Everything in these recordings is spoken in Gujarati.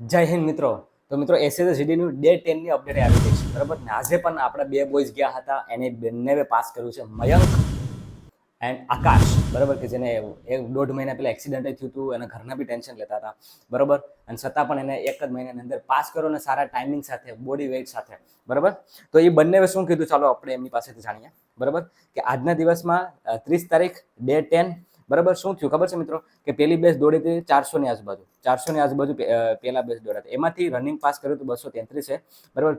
જય હિન્દ મિત્રો. તો મિત્રો એસએસજીડીનું ડે 10 ની અપડેટ આવી ગઈ છે, બરાબર ને. આજે પણ આપણા બે બોયઝ ગયા હતા, એને બંને પાસ કર્યું છે, મયંક એન્ડ આકાશ, બરાબર, કે જેને 1.5 મહિના પહેલા એક્સિડન્ટ થયું હતું, એના ઘરના બી ટેન્શન લેતા હતા, બરાબર, અને છતાં પણ એને એક જ મહિનાની અંદર પાસ કર્યો અને સારા ટાઈમિંગ સાથે, બોડી વેઇટ સાથે, બરાબર. તો એ બંને શું કીધું, ચાલો આપણે એમની પાસેથી જાણીએ, બરાબર, કે આજના દિવસમાં 30 તારીખ ડે 10, બરાબર, શું થયું ખબર છે મિત્રો, કે પેલી બેચ દોડી હતી 400 ની આજુબાજુ, 400 ની આજુબાજુ પેલા બેચ દોડ્યા હતા. એમાંથી રનિંગ પાસ કર્યું હતું 233 છે, બરાબર.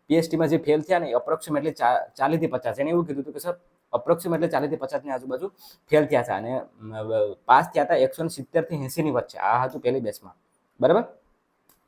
પીએસટીમાં જે ફેલ થયા ને અપ્રોક્સિમેટલી 40 થી 50, એને એવું કીધું હતું કે સર અપ્રોક્સિમેટલી 40 થી 50 ની આજુબાજુ ફેલ થયા હતા અને પાસ થયા હતા 170 થી 80 ની વચ્ચે. આ હતું પેલી બેચમાં, બરાબર.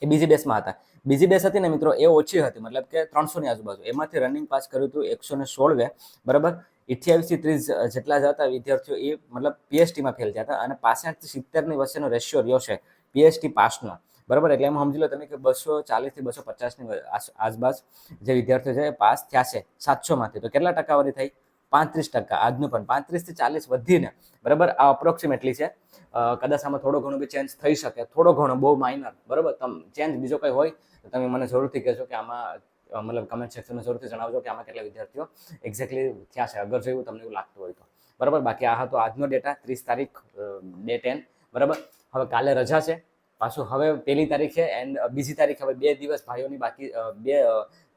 એ બીજી બેચમાં હતા. બીજી બેચ હતી ને મિત્રો, એ ઓછી હતી, મતલબ કે 300 ની આજુબાજુ. એમાંથી રનિંગ પાસ કર્યું હતું 116, બરાબર. 28 થી 30 જેટલા જ હતા વિદ્યાર્થીઓ, એ મતલબ પીએસટીમાં ફેલ થયા હતા અને 65 થી 70 ની વચ્ચેનો રેશિયો રહ્યો છે પીએસટી પાસનો, બરાબર. એટલે એમ સમજી લો તમે કે 240 થી 250 ની આસપાસ જે વિદ્યાર્થીઓ છે પાસ થયા છે 700 માંથી. તો કેટલા ટકાવારી થઈ? 35%. આજનું પણ 35 થી 40 વધીને, બરાબર. આ અપ્રોક્સિમેટલી છે. કદાચ આમાં થોડો ઘણો બી ચેન્જ થઈ શકે, થોડો ઘણો, બહુ માઇનર, બરાબર. ચેન્જ બીજો કંઈ હોય તો તમે મને જરૂરથી કહેજો કે આમાં, મતલબ કમેન્ટ સેક્શનમાં જરૂરથી જણાવજો કે આમાં કેટલા વિદ્યાર્થીઓ એક્ઝેક્ટલી થયા છે, અગર જો એવું તમને એવું લાગતું હોય તો, બરાબર. બાકી આ હતો આજનો ડેટા, 30 તારીખ ડે 10, બરાબર. હવે કાલે રજા છે પાછું, હવે 1લી તારીખ છે એન્ડ બીજી તારીખ, હવે 2 દિવસ ભાઈઓની બાકી,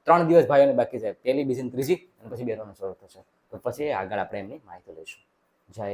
3 દિવસ ભાઈઓની બાકી છે, 1લી, બીજી, ત્રીજી, અને પછી 2 શરૂ થશે. તો પછી આગળ આપણે એમની માહિતી લઈશું. જય